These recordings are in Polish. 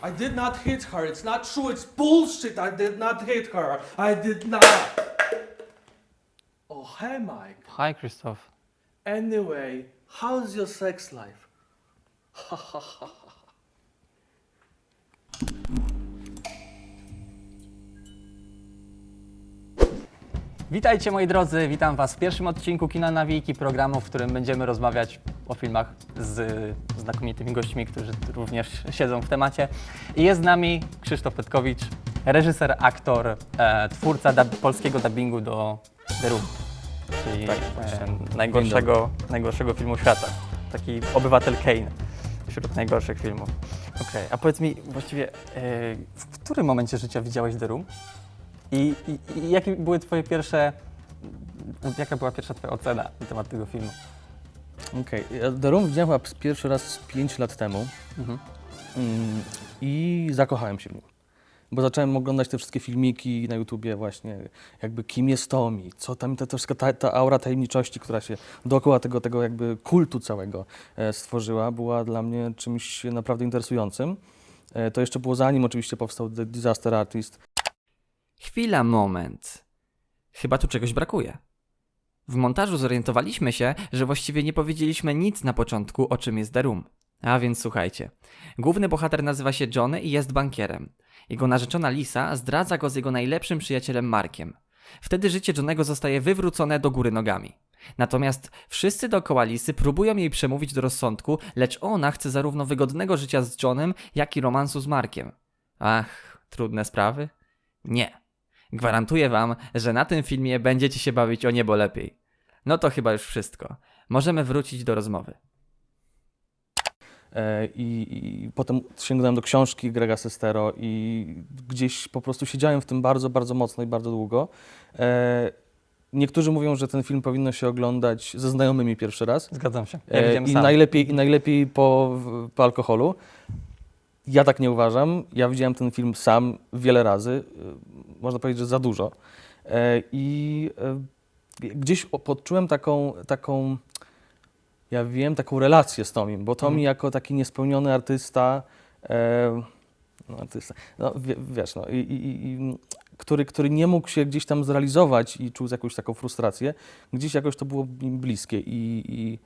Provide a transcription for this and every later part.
I did not hit her. It's not true. It's bullshit. I did not hit her. I did not. Oh, hey, Mike. Hi, Christoph. Anyway, how's your sex life? Witajcie moi drodzy, witam Was w pierwszym odcinku Kina Nawijki, programu, w którym będziemy rozmawiać o filmach z znakomitymi gośćmi, którzy również siedzą w temacie. I jest z nami Krzysztof Petkowicz, reżyser, aktor, twórca polskiego dubbingu do The Room, czyli najgorszego filmu świata. Taki obywatel Kane wśród najgorszych filmów. Okej, a powiedz mi właściwie, w którym momencie życia widziałeś The Room? I jakie były Twoje jaka była pierwsza Twoja ocena na temat tego filmu? Okej, The Room widziałem chyba pierwszy raz 5 lat temu i zakochałem się w nim. Bo zacząłem oglądać te wszystkie filmiki na YouTubie właśnie, jakby kim jest Tommy, co tam ta aura tajemniczości, która się dookoła tego jakby kultu całego stworzyła, była dla mnie czymś naprawdę interesującym. To jeszcze było zanim oczywiście powstał The Disaster Artist. Chwila, moment. Chyba tu czegoś brakuje. W montażu zorientowaliśmy się, że właściwie nie powiedzieliśmy nic na początku, o czym jest The Room. A więc słuchajcie. Główny bohater nazywa się Johnny i jest bankierem. Jego narzeczona Lisa zdradza go z jego najlepszym przyjacielem Markiem. Wtedy życie Johnnego zostaje wywrócone do góry nogami. Natomiast wszyscy dookoła Lisy próbują jej przemówić do rozsądku, lecz ona chce zarówno wygodnego życia z Johnem, jak i romansu z Markiem. Ach, trudne sprawy? Nie. Gwarantuję wam, że na tym filmie będziecie się bawić o niebo lepiej. No to chyba już wszystko. Możemy wrócić do rozmowy. I potem sięgnąłem do książki Grega Sestero i gdzieś po prostu siedziałem w tym bardzo, bardzo mocno i bardzo długo. Niektórzy mówią, że ten film powinno się oglądać ze znajomymi pierwszy raz. Zgadzam się. Ja widziałem I sam. najlepiej po alkoholu. Ja tak nie uważam. Ja widziałem ten film sam wiele razy. Można powiedzieć, że za dużo. Gdzieś poczułem taką relację z Tomim, bo Tommy jako taki niespełniony artysta, który nie mógł się gdzieś tam zrealizować i czuł jakąś taką frustrację, gdzieś jakoś to było im bliskie. I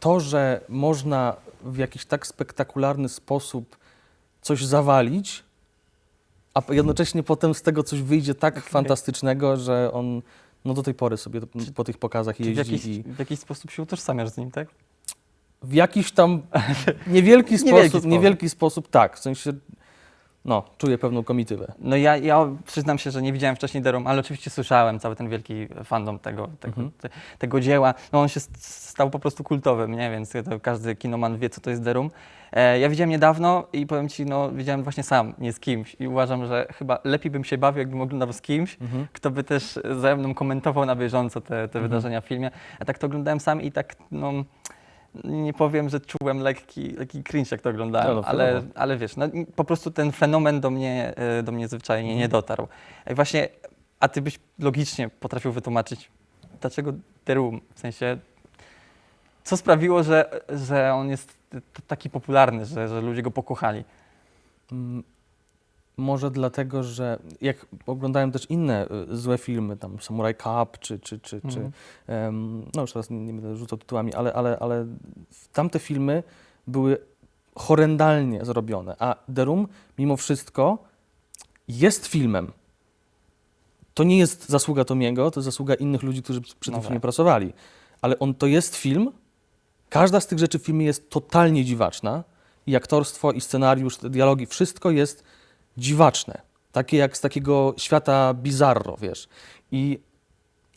to, że można w jakiś tak spektakularny sposób coś zawalić, a jednocześnie potem z tego coś wyjdzie tak fantastycznego, że on do tej pory sobie po tych pokazach jeździ. W jakiś sposób się utożsamiasz z nim, tak? W jakiś tam niewielki sposób tak, w sensie czuję pewną komitywę. No ja przyznam się, że nie widziałem wcześniej The Room, ale oczywiście słyszałem cały ten wielki fandom tego dzieła. No on się stał po prostu kultowym, nie? Więc każdy kinoman wie, co to jest The Room. Ja widziałem niedawno i powiem Ci, widziałem właśnie sam, nie z kimś i uważam, że chyba lepiej bym się bawił, jakbym oglądał z kimś, kto by też ze mną komentował na bieżąco te wydarzenia w filmie. A tak to oglądałem sam i tak, nie powiem, że czułem lekki cringe, jak to oglądałem, ale wiesz, po prostu ten fenomen do mnie zwyczajnie nie dotarł. I właśnie, a Ty byś logicznie potrafił wytłumaczyć, dlaczego The Room, w sensie, co sprawiło, że on jest taki popularny, że ludzie go pokochali? Może dlatego, że jak oglądałem też inne złe filmy, tam Samurai Cop, czy już teraz nie będę rzucał tytułami, ale tamte filmy były horrendalnie zrobione, a The Room mimo wszystko jest filmem. To nie jest zasługa Tomiego, to jest zasługa innych ludzi, którzy przy tym filmie pracowali, ale to jest film. Każda z tych rzeczy w filmie jest totalnie dziwaczna i aktorstwo, i scenariusz, te dialogi, wszystko jest dziwaczne, takie jak z takiego świata bizarro, wiesz.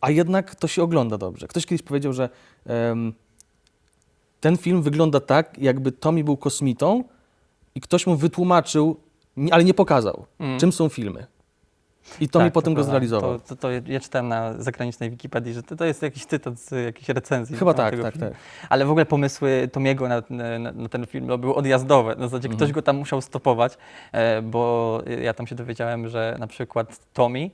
A jednak to się ogląda dobrze. Ktoś kiedyś powiedział, że ten film wygląda tak, jakby Tommy był kosmitą i ktoś mu wytłumaczył, ale nie pokazał, czym są filmy. I Tommy potem go zrealizował. To ja czytałem na zagranicznej Wikipedii, że to jest jakiś cytat z jakiejś recenzji. Chyba tak. Ale w ogóle pomysły Tomiego na ten film były odjazdowe. Na zasadzie ktoś go tam musiał stopować, bo ja tam się dowiedziałem, że na przykład Tommy,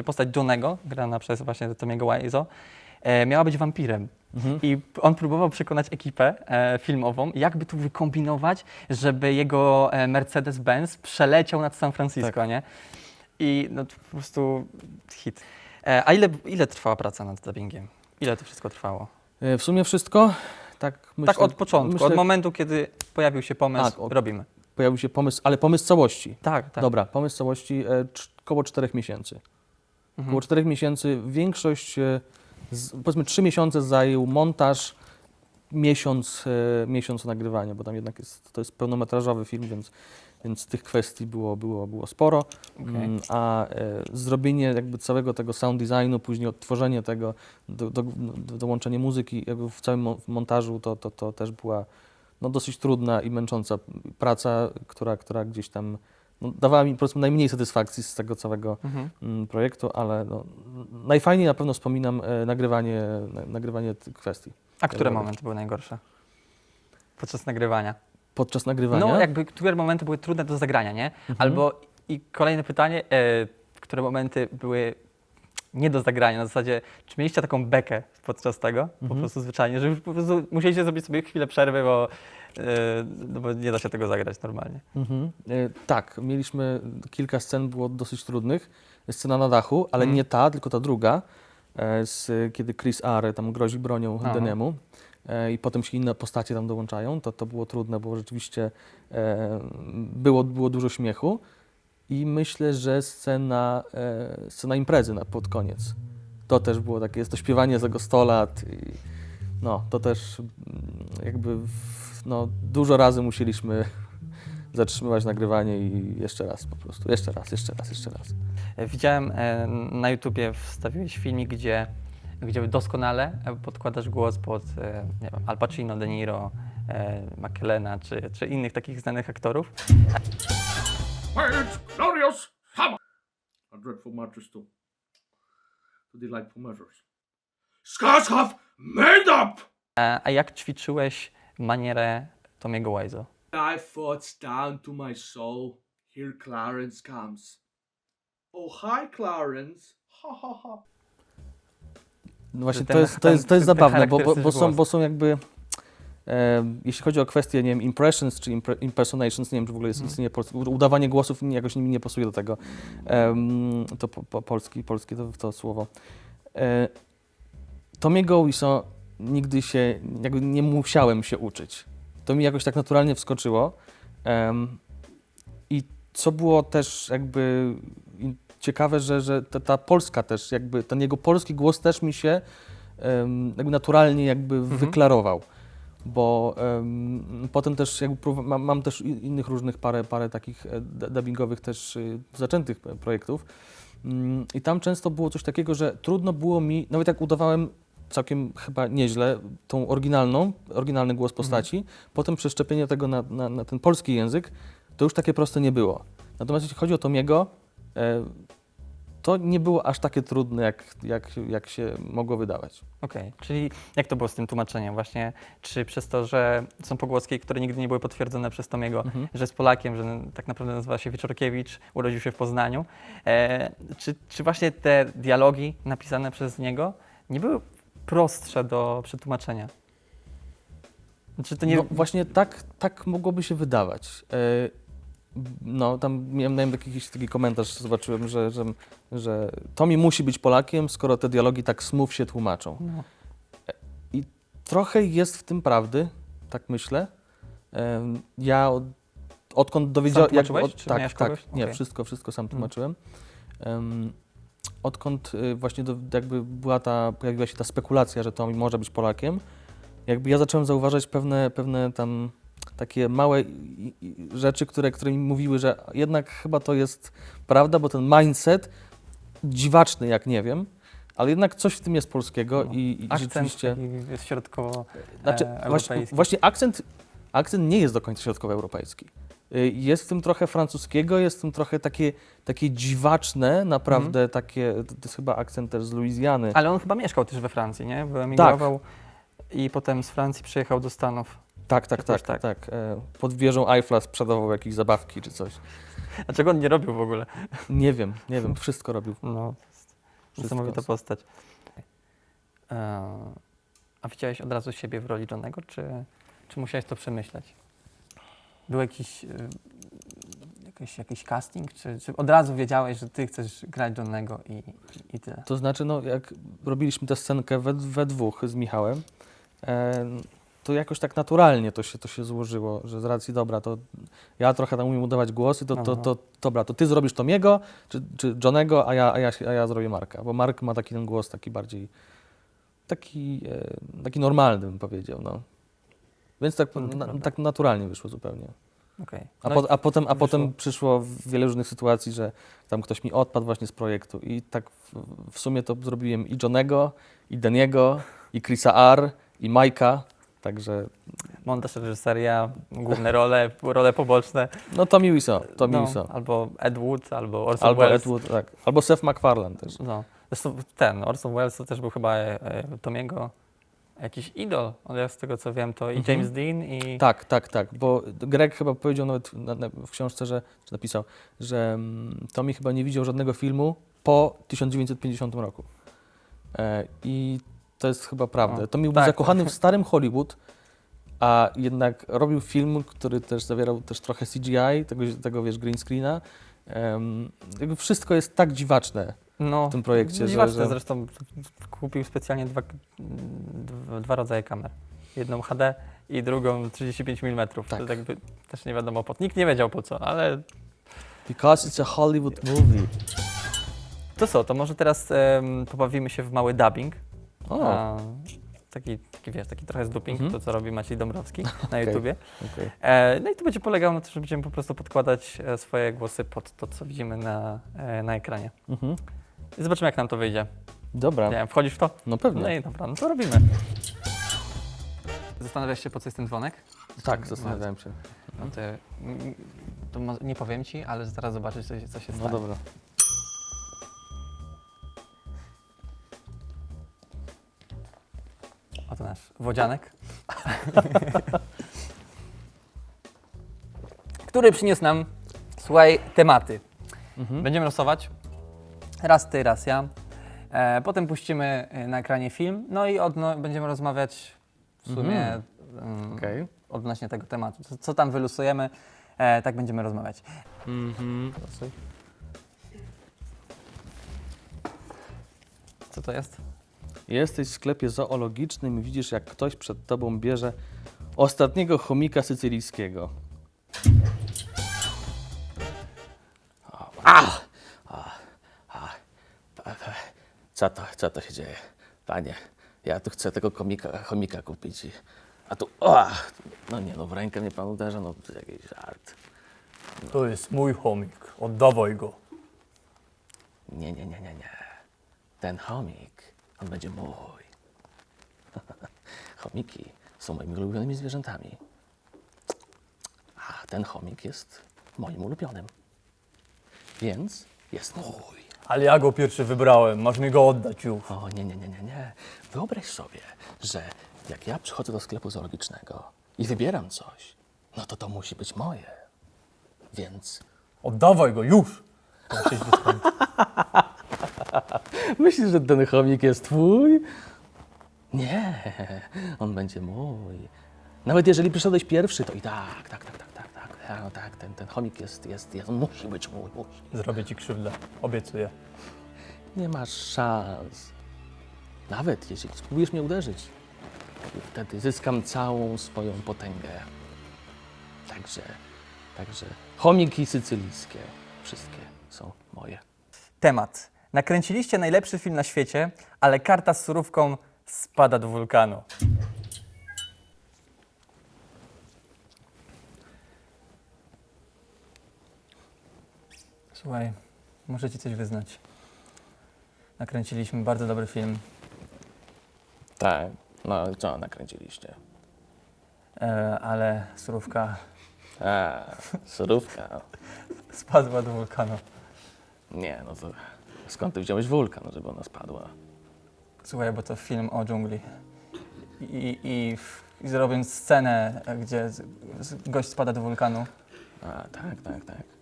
postać Johnego, grana przez właśnie Tomiego Wiseau, miała być wampirem. I on próbował przekonać ekipę filmową, jakby tu wykombinować, żeby jego Mercedes-Benz przeleciał nad San Francisco, nie? I no to po prostu hit. A ile trwała praca nad dubbingiem? Ile to wszystko trwało? W sumie wszystko, tak myślę. Tak od początku, myślę, od momentu, kiedy pojawił się pomysł, robimy. pojawił się pomysł, ale pomysł całości. Tak, tak. Dobra, pomysł całości około 4 miesięcy. Około 4 miesięcy, większość, powiedzmy 3 miesiące zajął montaż, miesiąc nagrywania, bo tam jednak to jest pełnometrażowy film, więc tych kwestii było sporo. Okay. A zrobienie jakby całego tego sound designu, później odtworzenie tego, dołączenie muzyki jakby w całym montażu, to też była no, dosyć trudna i męcząca praca, która gdzieś tam no, dawała mi po prostu najmniej satysfakcji z tego całego projektu, ale no, najfajniej na pewno wspominam nagrywanie tych kwestii. A które momenty były najgorsze podczas nagrywania? Podczas nagrywania? No jakby, które momenty były trudne do zagrania, nie? Albo i kolejne pytanie, które momenty były nie do zagrania, na zasadzie, czy mieliście taką bekę podczas tego, po prostu zwyczajnie, że już po prostu musieliście zrobić sobie chwilę przerwy, bo nie da się tego zagrać normalnie. Tak, mieliśmy kilka scen, było dosyć trudnych. Scena na dachu, ale nie ta, tylko ta druga, kiedy Chris Are tam grozi bronią Denemu i potem się inne postacie tam dołączają, to było trudne, bo rzeczywiście było dużo śmiechu. I myślę, że scena imprezy pod koniec. To też było takie, jest to śpiewanie za 100 lat. I no, to też jakby no, dużo razy musieliśmy zatrzymywać nagrywanie i jeszcze raz po prostu. Jeszcze raz. Widziałem na YouTubie, wstawiłeś filmik, gdzie doskonale podkładasz głos pod nie wiem, Al Pacino, De Niro, McKellena czy innych takich znanych aktorów. It's glorious summer. A dreadful marches to delightful measures. Scars have made up! A jak ćwiczyłeś manierę Tommy'ego Wiseau? I thoughts down to my soul. Here Clarence comes. Oh, hi Clarence. Ha, ha, ha. No właśnie, Ten to jest zabawne, charakterystyczny bo są jakby, jeśli chodzi o kwestie, nie wiem, impressions czy impersonations, nie wiem, czy w ogóle istnieje polskie, udawanie głosów jakoś nie pasuje do tego, to polskie to słowo. Tommy'ego Wiseau nigdy się, jakby nie musiałem się uczyć. To mi jakoś tak naturalnie wskoczyło i co było też jakby ciekawe, że ta Polska też, jakby ten jego polski głos też mi się jakby naturalnie wyklarował, bo potem też jakby mam też innych różnych parę takich dubbingowych też zaczętych projektów i tam często było coś takiego, że trudno było mi, nawet jak udawałem całkiem chyba nieźle tą oryginalny głos postaci, potem przeszczepienie tego na ten polski język, to już takie proste nie było. Natomiast jeśli chodzi o Tommy'ego, to nie było aż takie trudne, jak się mogło wydawać. Okej, czyli jak to było z tym tłumaczeniem właśnie? Czy przez to, że są pogłoski, które nigdy nie były potwierdzone przez Tommy'ego, że jest Polakiem, że tak naprawdę nazywa się Wieczorkiewicz, urodził się w Poznaniu, czy właśnie te dialogi napisane przez niego nie były prostsze do przetłumaczenia? Czy to nie... No właśnie tak mogłoby się wydawać. No, tam miałem jakiś taki komentarz, zobaczyłem, że Tommy musi być Polakiem, skoro te dialogi tak smooth się tłumaczą. No. I trochę jest w tym prawdy, tak myślę. Ja odkąd dowiedziałem... Sam tłumaczyłeś, czy miałeś tak, kogoś? nie, Okej. wszystko sam tłumaczyłem. Odkąd właśnie jakby pojawiła się ta spekulacja, że Tommy może być Polakiem, jakby ja zacząłem zauważać pewne tam takie małe rzeczy, które mi mówiły, że jednak chyba to jest prawda, bo ten mindset dziwaczny, jak nie wiem, ale jednak coś w tym jest polskiego i Akcent rzeczywiście... taki jest środkowo Znaczy, właśnie akcent nie jest do końca środkowoeuropejski. Jest w tym trochę francuskiego, jest w tym trochę takie dziwaczne, naprawdę takie, to jest chyba akcent też z Luizjany. Ale on chyba mieszkał też we Francji, nie? Bo emigrował i potem z Francji przyjechał do Stanów. Tak. Pod wieżą Eiffla sprzedawał jakieś zabawki czy coś. A czego on nie robił w ogóle? Nie wiem, wszystko robił. No, to jest niesamowita postać. A widziałeś od razu siebie w roli Johnego, czy musiałeś to przemyśleć? Był jakiś casting, czy od razu wiedziałeś, że ty chcesz grać Johnego i tyle? To znaczy, no jak robiliśmy tę scenkę we dwóch z Michałem, to jakoś tak naturalnie to się złożyło, że z racji, dobra, to ja trochę tam umiem udawać głosy, dobra, to ty zrobisz Tomiego, czy Johnego, a ja zrobię Marka, bo Mark ma taki ten głos taki bardziej, taki normalny, bym powiedział, no. Więc tak naturalnie wyszło zupełnie. Okay. A potem przyszło wiele różnych sytuacji, że tam ktoś mi odpadł właśnie z projektu i tak w sumie to zrobiłem i Johnego, i Daniego, i Chrisa R, i Majka, także... Montaż, reżyseria, główne role poboczne. No Tommy Wiseau, Albo Ed Wood, albo Orson Welles. Ed Wood, tak. Albo Seth MacFarlane też. No. Zresztą Orson Welles to też był chyba Tomiego jakiś idol, ale z tego co wiem to i James Dean i... Tak, bo Greg chyba powiedział nawet w książce, czy napisał, że Tommy chyba nie widział żadnego filmu po 1950 roku. I to jest chyba prawda. Tommy był zakochany w starym Hollywood, a jednak robił film, który też zawierał też trochę CGI, tego wiesz, green screena. Jakby wszystko jest tak dziwaczne w tym projekcie. Dziwaczne, zresztą kupił specjalnie dwa rodzaje kamer. Jedną HD i drugą 35 mm. Tak. To jakby też nie wiadomo nikt nie wiedział po co, ale... Because it's a Hollywood movie. To co, to może teraz pobawimy się w mały dubbing. Taki trochę z duping, to co robi Maciej Dąbrowski na YouTubie. Okay. No i to będzie polegało na tym, że będziemy po prostu podkładać swoje głosy pod to, co widzimy na ekranie. I zobaczymy, jak nam to wyjdzie. Dobra. Nie wiem, wchodzisz w to? No pewnie. No i dobra, no to robimy. Zastanawiasz się, po co jest ten dzwonek? Tak, zastanawiałem się. No to nie powiem ci, ale zaraz zobaczysz, co się stanie. No dobra. Oto nasz wodzianek, który przyniósł nam, słuchaj, tematy. Będziemy losować. Raz ty, raz ja. Potem puścimy na ekranie film, no i będziemy rozmawiać w sumie odnośnie tego tematu. Co tam wylosujemy, tak będziemy rozmawiać. Losuj. Co to jest? Jesteś w sklepie zoologicznym i widzisz, jak ktoś przed tobą bierze ostatniego chomika sycylijskiego. Co to się dzieje? Panie, ja tu chcę tego chomika kupić. A tu, w rękę mnie pan uderza, to jakiś żart. To jest mój chomik, oddawaj go. Nie. Ten chomik, on będzie mój. Chomiki są moimi ulubionymi zwierzętami. A ten chomik jest moim ulubionym. Więc jest mój. Ale ja go pierwszy wybrałem, masz mi go oddać już. O, nie. Wyobraź sobie, że jak ja przychodzę do sklepu zoologicznego i wybieram coś, no to musi być moje. Więc... Oddawaj go już. Myślisz, że ten chomik jest twój? Nie, on będzie mój. Nawet jeżeli przyszedłeś pierwszy, to i tak. Ten chomik jest, on musi być mój, musi. Zrobię ci krzywdę, obiecuję. Nie masz szans. Nawet jeśli spróbujesz mnie uderzyć, wtedy zyskam całą swoją potęgę. Także chomiki sycylijskie, wszystkie są moje. Temat. Nakręciliście najlepszy film na świecie, ale karta z surówką spada do wulkanu. Słuchaj, muszę ci coś wyznać. Nakręciliśmy bardzo dobry film, Tak, no i co nakręciliście? ale surówka Surówka. spadła do wulkanu. Nie, to skąd ty wziąłeś wulkan, żeby ona spadła? Słuchaj, bo to film o dżungli. I zrobiąc scenę, gdzie gość spada do wulkanu, Tak.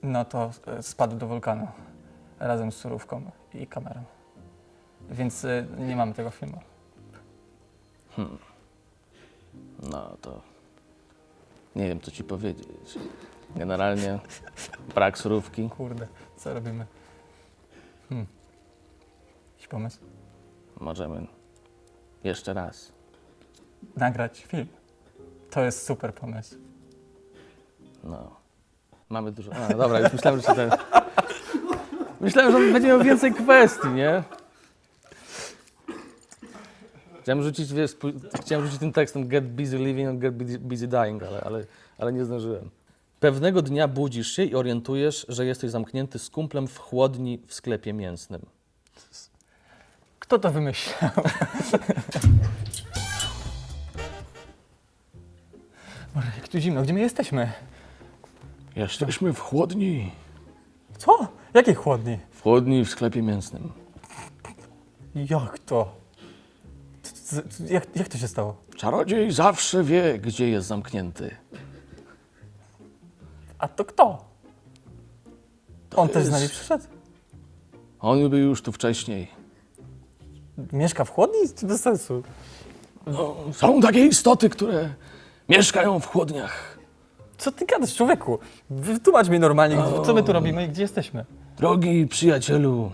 no to spadł do wulkanu razem z surówką i kamerą. Więc nie mamy tego filmu. No to nie wiem, co ci powiedzieć. Generalnie brak surówki. Kurde, co robimy? Jakiś pomysł? Możemy jeszcze raz. Nagrać film. To jest super pomysł. No. Mamy dużo. A, dobra, już myślałem, że ten. Myślałem, że będzie miał więcej kwestii, nie? Chciałem rzucić, wiesz, chciałem rzucić tym tekstem get busy living and get busy dying, ale nie zdążyłem. Pewnego dnia budzisz się i orientujesz, że jesteś zamknięty z kumplem w chłodni w sklepie mięsnym. Kto to wymyślał? Boże, jak tu zimno, gdzie my jesteśmy? Jesteśmy w chłodni. Co? Jakiej chłodni? W chłodni w sklepie mięsnym. Jak to? Jak to się stało? Czarodziej zawsze wie, gdzie jest zamknięty. A to kto? On też z jest- nami przyszedł? On był już tu wcześniej. Mieszka w chłodni? Bez sensu. No, są takie istoty, które mieszkają w chłodniach. Co ty gadasz, człowieku? Wytłumacz mi normalnie, co my tu robimy i gdzie jesteśmy. Drogi przyjacielu,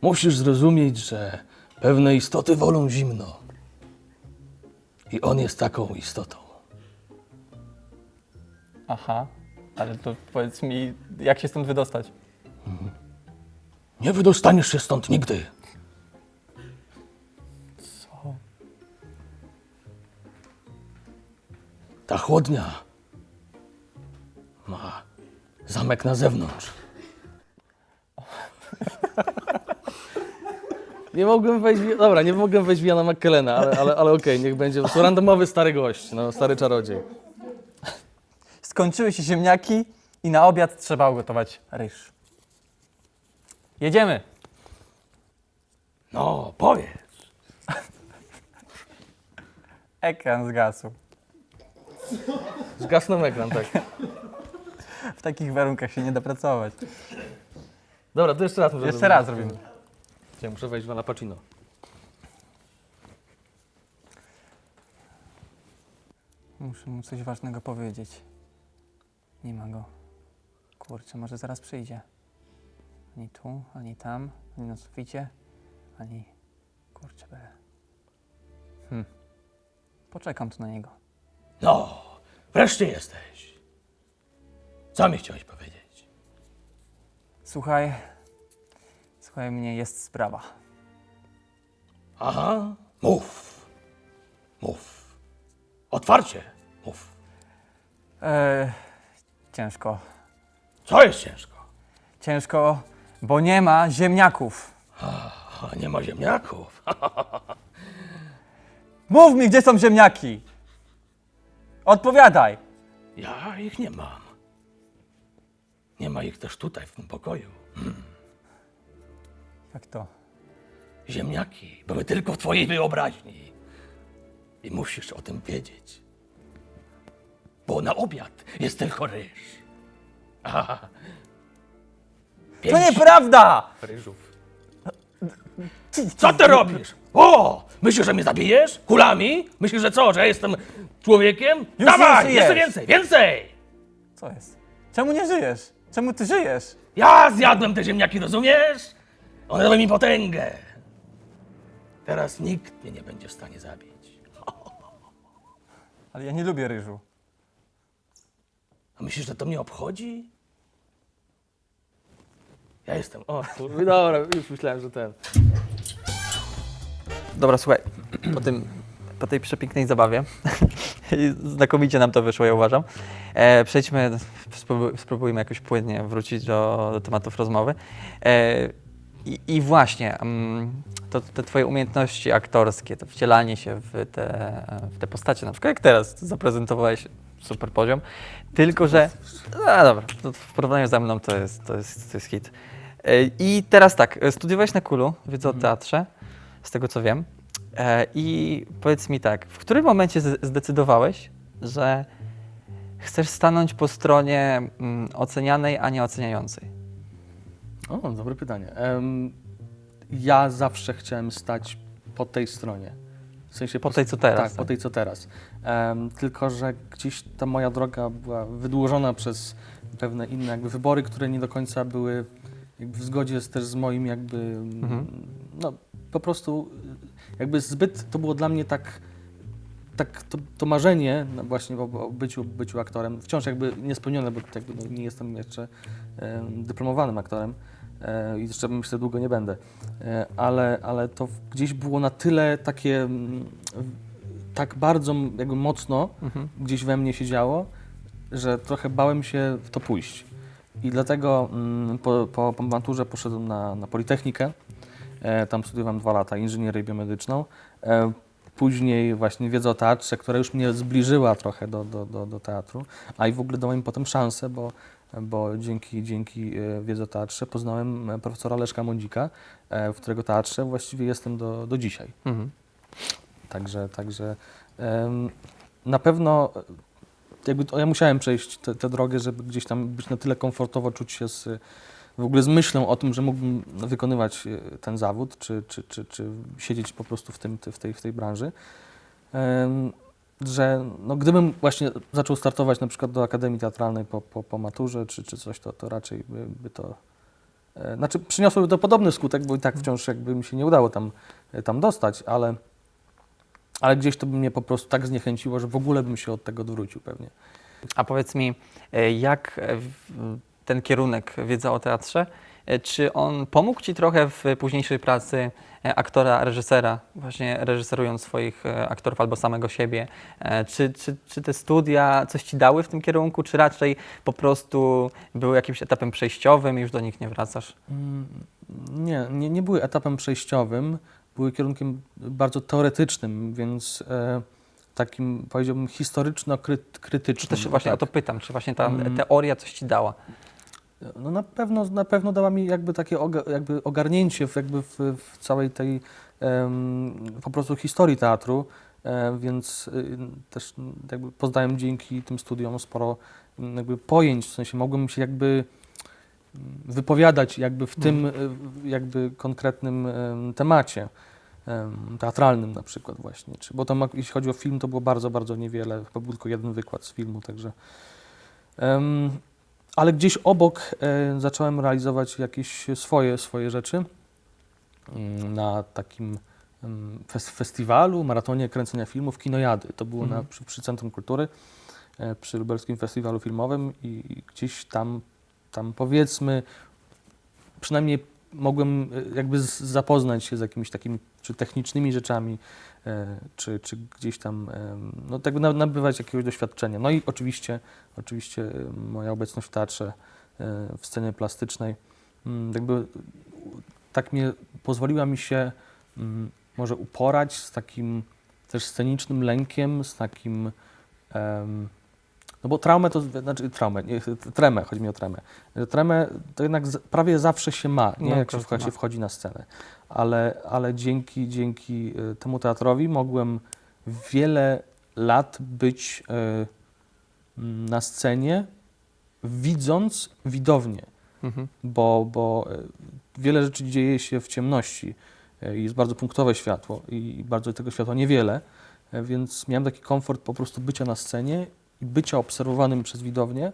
musisz zrozumieć, że pewne istoty wolą zimno. I on jest taką istotą. Aha, ale to powiedz mi, jak się stąd wydostać? Nie wydostaniesz się stąd nigdy. Co? Ta chłodnia ma zamek na zewnątrz. Nie mogłem wejść, dobra, nie mogłem wejść w Jana McKellena, ale okej, niech będzie. To randomowy stary gość, no, stary czarodziej. Skończyły się ziemniaki i na obiad trzeba ugotować ryż. Jedziemy! No, powiedz. Ekran zgasł. Zgasnął ekran, tak. W takich warunkach się nie da pracować. Dobra, to jeszcze raz może Jeszcze raz robimy. Ja muszę wejść w Al Pacino. Muszę mu coś ważnego powiedzieć. Nie ma go. Kurczę, może zaraz przyjdzie. Ani tu, ani tam, ani na suficie, ani... Kurczę, bele. Poczekam tu na niego. No, wreszcie jesteś. Co mi chciałeś powiedzieć? Słuchaj mnie, jest sprawa. Aha, mów. Mów. Otwarcie, mów. Ciężko. Co jest ciężko? Ciężko, bo nie ma ziemniaków. A, nie ma ziemniaków. Mów mi, gdzie są ziemniaki! Odpowiadaj! Ja ich nie mam. Nie ma ich też tutaj, w tym pokoju. Jak to? Ziemniaki były tylko w twojej wyobraźni. I musisz o tym wiedzieć. Bo na obiad jest tylko ryż. Aha. To nieprawda! ryżów. Co ty robisz? O! Myślisz, że mnie zabijesz? Kulami? Myślisz, że co? Że jestem człowiekiem? Już Dawaj! nie Jeszcze żyjesz. więcej! Więcej! Co jest? Czemu nie żyjesz? Czemu ty żyjesz? Ja zjadłem te ziemniaki, rozumiesz? One dały mi potęgę. Teraz nikt mnie nie będzie w stanie zabić. Ale ja nie lubię ryżu. A myślisz, że to mnie obchodzi? Ja jestem. O, dobra, już myślałem, że ten. Dobra, słuchaj, po tej przepięknej zabawie, znakomicie nam to wyszło, ja uważam, przejdźmy, spróbujmy jakoś płynnie wrócić do tematów rozmowy. I właśnie, te twoje umiejętności aktorskie, to wcielanie się w te postacie, na przykład jak teraz zaprezentowałeś, super poziom, tylko że, no dobra, to w porównaniu ze mną to jest hit. I teraz tak, studiowałeś na KUL-u, wiedzę o teatrze, z tego co wiem. I powiedz mi tak, w którym momencie zdecydowałeś, że chcesz stanąć po stronie ocenianej, a nie oceniającej? O, dobre pytanie. Ja zawsze chciałem stać po tej stronie. W sensie Po tej, co teraz, Tak, po tej, co teraz. Tylko, że gdzieś ta moja droga była wydłużona przez pewne inne jakby wybory, które nie do końca były jakby w zgodzie też z moim jakby, no po prostu jakby zbyt to było dla mnie tak to marzenie no właśnie o byciu aktorem, wciąż jakby niespełnione, bo jakby no, nie jestem jeszcze dyplomowanym aktorem i jeszcze myślę, długo nie będę, ale to gdzieś było na tyle takie, tak bardzo jakby mocno gdzieś we mnie się działo, że trochę bałem się w to pójść. I dlatego po maturze poszedłem na Politechnikę, tam studiowałem 2 lata inżynierię biomedyczną. Później właśnie wiedza o teatrze, która już mnie zbliżyła trochę do teatru, a i w ogóle dała mi potem szansę, bo dzięki wiedzy o teatrze poznałem profesora Leszka Mądzika, w którego teatrze właściwie jestem do dzisiaj. Także na pewno jakby ja musiałem przejść tę drogę, żeby gdzieś tam być na tyle komfortowo, czuć się w ogóle z myślą o tym, że mógłbym wykonywać ten zawód, czy siedzieć po prostu w tej branży, że no, gdybym właśnie zaczął startować na przykład do Akademii Teatralnej po maturze, czy coś, to raczej by to... Znaczy przyniosłoby to podobny skutek, bo i tak wciąż jakby mi się nie udało tam dostać, ale gdzieś to by mnie po prostu tak zniechęciło, że w ogóle bym się od tego odwrócił pewnie. A powiedz mi, jak ten kierunek wiedza o teatrze, czy on pomógł Ci trochę w późniejszej pracy aktora, reżysera, właśnie reżyserując swoich aktorów albo samego siebie? Czy te studia coś Ci dały w tym kierunku, czy raczej po prostu były jakimś etapem przejściowym i już do nich nie wracasz? Nie były etapem przejściowym, były kierunkiem bardzo teoretycznym, więc takim, powiedziałbym, historyczno-krytycznym. Też właśnie tak. o to pytam, czy właśnie ta teoria coś Ci dała? No na pewno dała mi jakby takie jakby ogarnięcie w całej tej po prostu historii teatru, więc też jakby poznałem dzięki tym studiom sporo jakby pojęć, w sensie mogłem się jakby wypowiadać jakby w tym jakby konkretnym temacie teatralnym na przykład właśnie, bo tam jeśli chodzi o film, to było bardzo, bardzo niewiele, chyba był tylko jeden wykład z filmu, także ale gdzieś obok zacząłem realizować jakieś swoje rzeczy na takim festiwalu, maratonie kręcenia filmów, Kinojady. To było przy Centrum Kultury, przy Lubelskim Festiwalu Filmowym i gdzieś tam powiedzmy, przynajmniej mogłem jakby zapoznać się z jakimiś takimi czy technicznymi rzeczami, czy gdzieś tam no, tak nabywać jakiegoś doświadczenia. No i oczywiście moja obecność w teatrze, w scenie plastycznej, jakby tak pozwoliła mi się może uporać z takim też scenicznym lękiem, z takim no bo traumę to, znaczy tremę, chodzi mi o tremę. Tremę to jednak prawie zawsze się ma, nie? Jak się wchodzi na scenę. Ale dzięki temu teatrowi mogłem wiele lat być na scenie, widząc widownię, bo wiele rzeczy dzieje się w ciemności. Jest bardzo punktowe światło i bardzo tego światła niewiele, więc miałem taki komfort po prostu bycia na scenie i bycia obserwowanym przez widownię,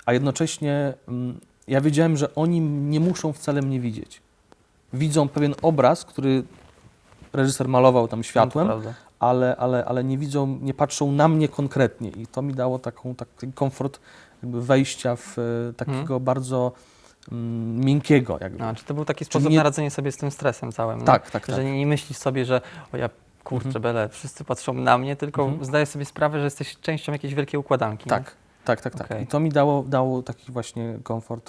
a jednocześnie ja wiedziałem, że oni nie muszą wcale mnie widzieć. Widzą pewien obraz, który reżyser malował tam światłem, ale nie widzą, nie patrzą na mnie konkretnie i to mi dało taki komfort jakby wejścia w takiego bardzo miękkiego. Jakby. Czy to był taki sposób na radzenie sobie z tym stresem całym? Tak. Że nie myślisz sobie, że kurczę, bele, wszyscy patrzą na mnie, tylko zdajesz sobie sprawę, że jesteś częścią jakiejś wielkiej układanki. Tak. Okay. I to mi dało taki właśnie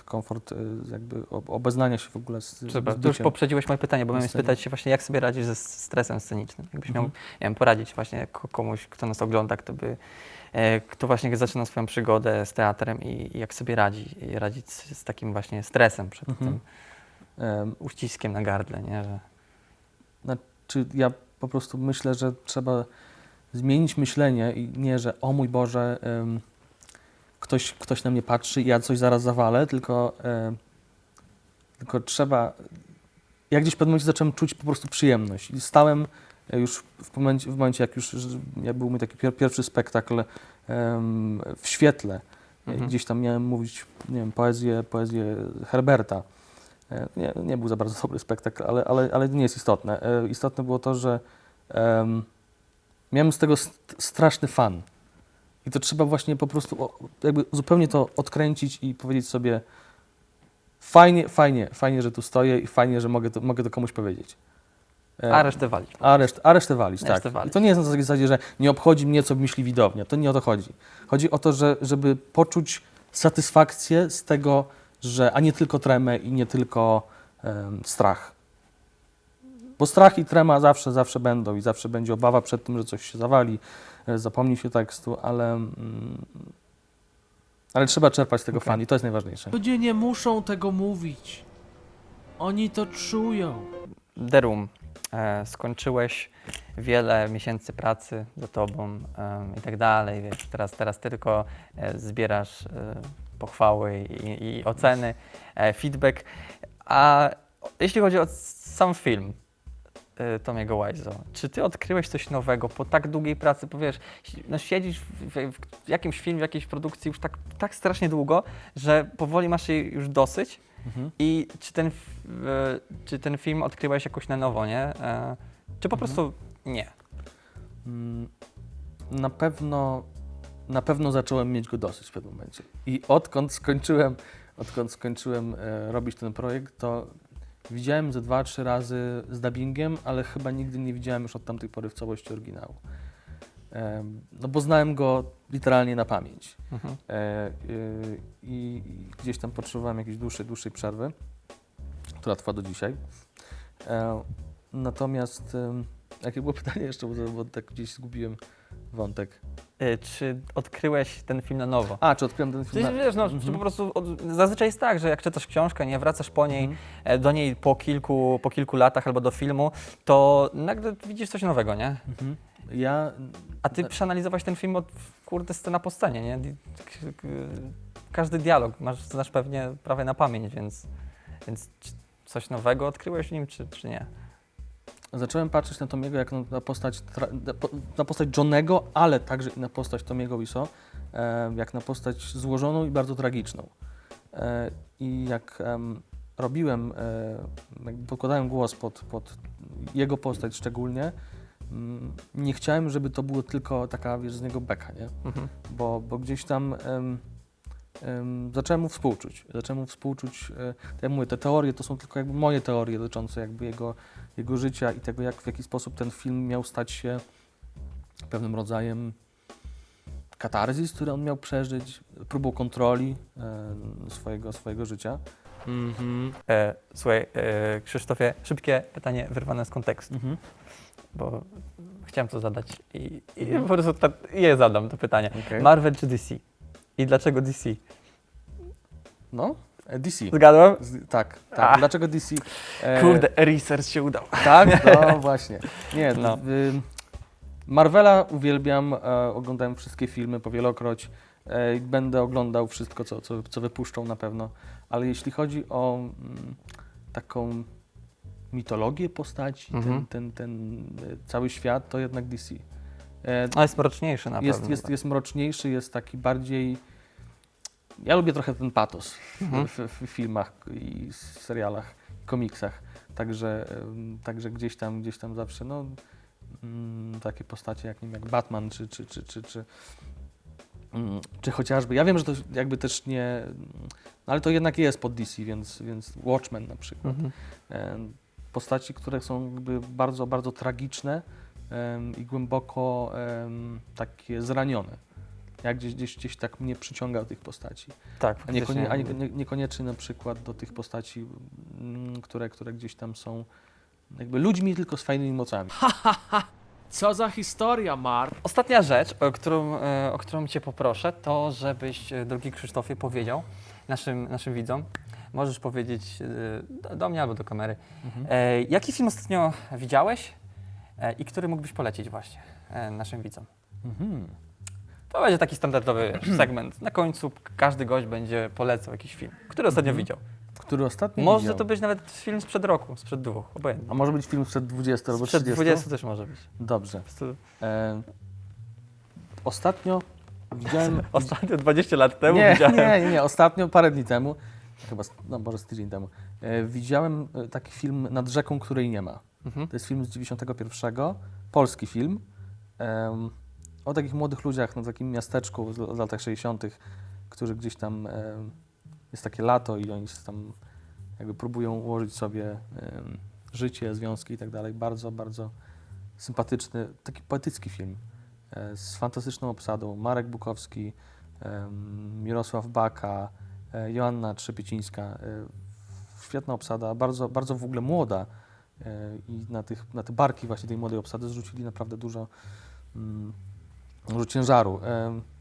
komfort jakby obeznania się w ogóle z Super, tu już poprzedziłeś moje pytanie, bo miałem spytać się właśnie, jak sobie radzisz ze stresem scenicznym. Jakbyś miał poradzić właśnie komuś, kto nas ogląda, kto właśnie zaczyna swoją przygodę z teatrem i jak sobie radzić z takim właśnie stresem przed tym uściskiem na gardle, nie? Znaczy ja po prostu myślę, że trzeba zmienić myślenie i nie, że o mój Boże, ktoś na mnie patrzy i ja coś zaraz zawalę, tylko trzeba... Ja gdzieś w pewnym momencie zacząłem czuć po prostu przyjemność i stałem już w momencie jak był mój taki pierwszy spektakl w świetle, gdzieś tam miałem mówić, nie wiem, poezję Herberta. Nie był za bardzo dobry spektakl, ale nie jest istotne. Istotne było to, że miałem z tego straszny fan. I to trzeba właśnie po prostu jakby zupełnie to odkręcić i powiedzieć sobie fajnie, że tu stoję i fajnie, że mogę to komuś powiedzieć. A resztę walić. A resztę walić, tak. Resztę walić. I to nie jest na zasadzie, że nie obchodzi mnie, co myśli widownia. To nie o to chodzi. Chodzi o to, żeby poczuć satysfakcję z tego, a nie tylko tremę i nie tylko strach. Bo strach i trema zawsze będą i zawsze będzie obawa przed tym, że coś się zawali, zapomni się tekstu, ale trzeba czerpać z tego fan i to jest najważniejsze. Ludzie nie muszą tego mówić. Oni to czują. The Room. Skończyłeś wiele miesięcy pracy za tobą i tak dalej, wiesz, teraz tylko zbierasz pochwały i oceny, feedback. A jeśli chodzi o sam film Tomiego Wiseau, czy ty odkryłeś coś nowego po tak długiej pracy? Bo wiesz, no siedzisz w jakimś filmie, w jakiejś produkcji już tak strasznie długo, że powoli masz jej już dosyć. I czy ten film odkryłeś jakoś na nowo, nie? Czy po prostu nie? Na pewno zacząłem mieć go dosyć w pewnym momencie. I odkąd skończyłem robić ten projekt, to widziałem ze 2-3 razy z dubbingiem, ale chyba nigdy nie widziałem już od tamtej pory w całości oryginału. No bo znałem go literalnie na pamięć. I gdzieś tam potrzebowałem jakiejś dłuższej przerwy, która trwa do dzisiaj. Natomiast, jakie było pytanie jeszcze, bo tak gdzieś zgubiłem wątek. Czy odkryłeś ten film na nowo? Czy odkryłem ten film? Ty wiesz, no, czy po prostu zazwyczaj jest tak, że jak czytasz książkę, nie wracasz po niej, do niej po kilku latach albo do filmu, to nagle widzisz coś nowego, nie? A ty przeanalizowałeś ten film od scena po scenie, nie? Każdy dialog znasz pewnie prawie na pamięć, więc coś nowego odkryłeś w nim, czy nie? Zacząłem patrzeć na Tomiego jak na postać Johnego, ale także i na postać Tomiego Wiseau, jak na postać złożoną i bardzo tragiczną. I jak robiłem, podkładałem głos pod jego postać szczególnie, nie chciałem, żeby to było tylko taka, wiesz, z niego beka, nie? Bo gdzieś tam zacząłem mu współczuć. Tak jak mówię, te teorie to są tylko jakby moje teorie dotyczące jakby jego życia i tego, w jaki sposób ten film miał stać się pewnym rodzajem katarzis, który on miał przeżyć, próbą kontroli swojego życia. Słuchaj, Krzysztofie, szybkie pytanie wyrwane z kontekstu, bo chciałem to zadać i po prostu je zadam to pytanie. Okay. Marvel czy DC? I dlaczego DC? No, DC. Zgadłem? Tak. Dlaczego DC? Kurde, research się udał. Tak? No właśnie. Nie, no. Marvela uwielbiam, oglądałem wszystkie filmy powielokroć, będę oglądał wszystko, co wypuszczą na pewno, ale jeśli chodzi o taką mitologię postaci, ten cały świat, to jednak DC. A jest mroczniejszy na pewno. Jest mroczniejszy, jest taki bardziej... Ja lubię trochę ten patos w filmach i serialach, komiksach, także gdzieś tam zawsze, no, takie postacie jak, nie wiem, jak Batman czy chociażby, ja wiem, że to jakby też nie, ale to jednak jest pod DC, więc Watchmen na przykład. Postaci, które są jakby bardzo, bardzo tragiczne i głęboko takie zranione. Ja gdzieś tak mnie przyciąga do tych postaci. Tak, a niekoniecznie na przykład do tych postaci, które gdzieś tam są jakby ludźmi, tylko z fajnymi mocami. Co za historia, Mark? Ostatnia rzecz, o którą Cię poproszę, to żebyś, drogi Krzysztofie, powiedział naszym widzom, możesz powiedzieć do mnie albo do kamery, jaki film ostatnio widziałeś i który mógłbyś polecić właśnie naszym widzom? To będzie taki standardowy segment. Na końcu każdy gość będzie polecał jakiś film, który ostatnio widział. Który ostatnio Może widział? to być nawet film sprzed roku, sprzed 2, obojętnie. A może być film sprzed 20 albo Sprzed 30? 20 też może być. Dobrze. Po prostu Ostatnio widziałem... ostatnio 20 lat temu nie, widziałem. nie, ostatnio, parę dni temu, chyba, no może z tydzień temu, widziałem taki film Nad rzeką, której nie ma. Mhm. To jest film z 91, polski film, o takich młodych ludziach na takim miasteczku w latach 60., którzy gdzieś tam, jest takie lato i oni się tam jakby próbują ułożyć sobie życie, związki i tak dalej. Bardzo, bardzo sympatyczny, taki poetycki film z fantastyczną obsadą. Marek Bukowski, Mirosław Baka, Joanna Trzepiecińska. Świetna obsada, bardzo, bardzo w ogóle młoda i na te barki właśnie tej młodej obsady zrzucili naprawdę dużo ciężaru.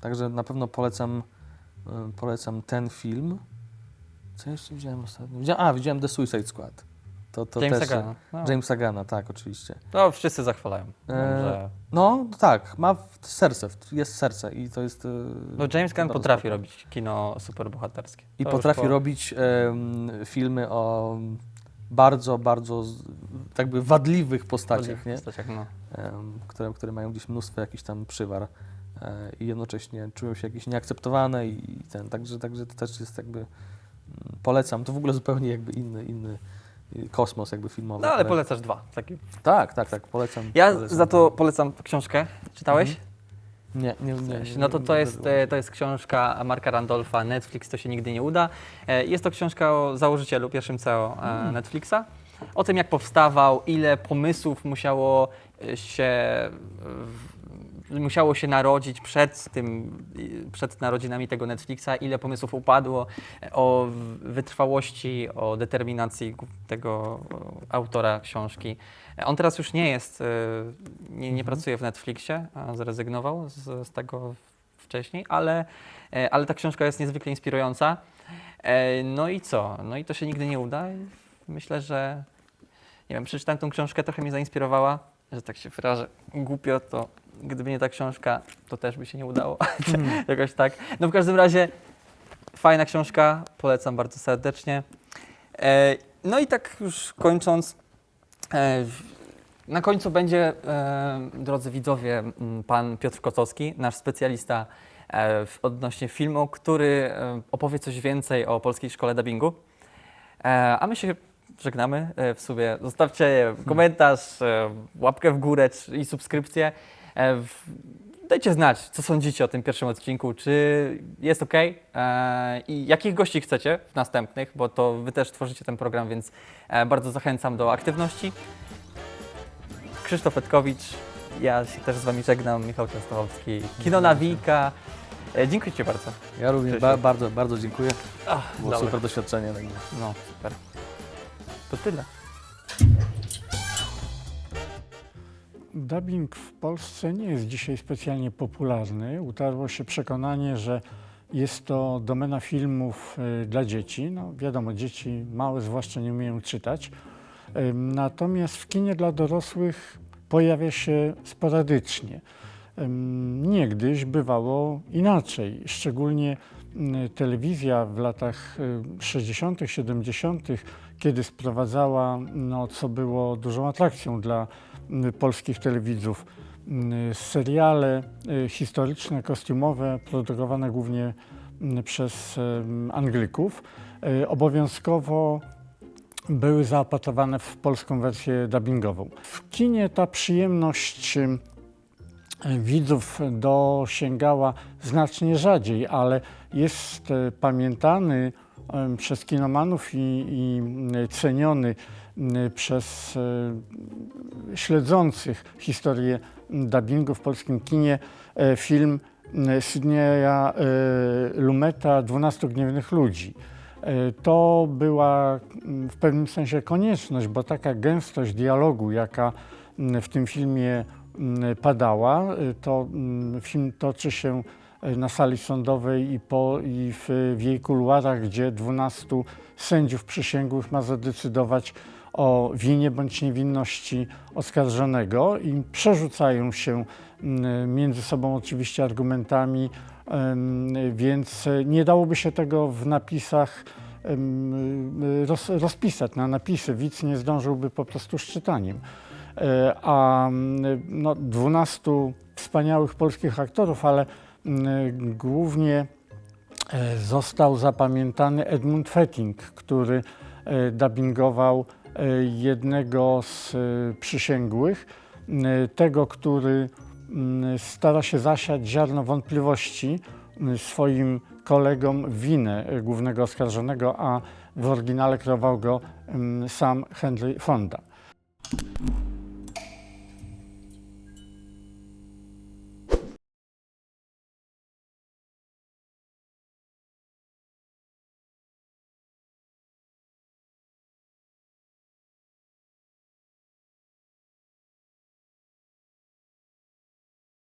Także na pewno polecam ten film. Co jeszcze widziałem ostatnio? Widziałem The Suicide Squad. To Jamesa też, Gunna. No. Jamesa Gunna, tak, oczywiście. No, wszyscy zachwalają. Że... No tak, ma serce, jest serce i to jest... No James Gunn bardzo potrafi spoko. robić kino superbohaterskie. I To potrafi już robić filmy o bardzo, bardzo jakby wadliwych postaciach, nie? postaciach, no. Które mają gdzieś mnóstwo jakichś tam przywar i jednocześnie czują się jakieś nieakceptowane także to też jest jakby, polecam, to w ogóle zupełnie jakby inny kosmos jakby filmowy. No ale polecasz 2. Taki. Tak, polecam. Ja polecam. za to polecam książkę. Czytałeś? Nie. No to jest książka Marka Randolfa, Netflix to się nigdy nie uda. Jest to książka o założycielu, pierwszym CEO Netflixa. O tym, jak powstawał, ile pomysłów musiało się narodzić przed narodzinami tego Netflixa, ile pomysłów upadło, o wytrwałości, o determinacji tego autora książki. On teraz już nie jest, nie pracuje w Netflixie, a zrezygnował z tego wcześniej, ale ta książka jest niezwykle inspirująca. No i co? No i to się nigdy nie uda. I myślę, że nie wiem, przeczytałem tą książkę, trochę mnie zainspirowała, że tak się wyrażę głupio, to gdyby nie ta książka, to też by się nie udało. Jakoś tak. No w każdym razie fajna książka, polecam bardzo serdecznie. No i tak już kończąc, na końcu będzie, drodzy widzowie, pan Piotr Kotowski, nasz specjalista odnośnie filmu, który opowie coś więcej o Polskiej Szkole Dubbingu. A my się żegnamy. W sumie zostawcie komentarz, łapkę w górę i subskrypcję. Dajcie znać, co sądzicie o tym pierwszym odcinku, czy jest ok i jakich gości chcecie w następnych, bo to wy też tworzycie ten program, więc bardzo zachęcam do aktywności. Krzysztof Etkowicz, ja się też z wami żegnam, Michał Częstochowski, Kino Nawika. Dziękuję ci bardzo. Ja również Krzysiu. bardzo, bardzo dziękuję. Było Dobra. super doświadczenie. Także. No, super. To tyle. Dubbing w Polsce nie jest dzisiaj specjalnie popularny. Utarło się przekonanie, że jest to domena filmów dla dzieci. No wiadomo, dzieci małe zwłaszcza nie umieją czytać. Natomiast w kinie dla dorosłych pojawia się sporadycznie. Niegdyś bywało inaczej, szczególnie telewizja w latach 60., 70., kiedy sprowadzała, no, co było dużą atrakcją dla polskich telewidzów, seriale historyczne, kostiumowe, produkowane głównie przez Anglików, obowiązkowo były zaopatowane w polską wersję dubbingową. W kinie ta przyjemność widzów dosięgała znacznie rzadziej, ale jest pamiętany przez kinomanów i ceniony przez śledzących historię dubbingu w polskim kinie film Sydneya Lumeta 12 gniewnych ludzi. To była w pewnym sensie konieczność, bo taka gęstość dialogu, jaka w tym filmie padała, to film toczy się na sali sądowej i w jej kuluarach, gdzie 12 sędziów przysięgłych ma zadecydować o winie bądź niewinności oskarżonego i przerzucają się między sobą oczywiście argumentami, więc nie dałoby się tego w napisach rozpisać na napisy. Widz nie zdążyłby po prostu z czytaniem. A no, 12 wspaniałych polskich aktorów, ale głównie został zapamiętany Edmund Fetting, który dubbingował jednego z przysięgłych, tego, który stara się zasiać ziarno wątpliwości swoim kolegom w winę głównego oskarżonego, a w oryginale kreował go sam Henry Fonda.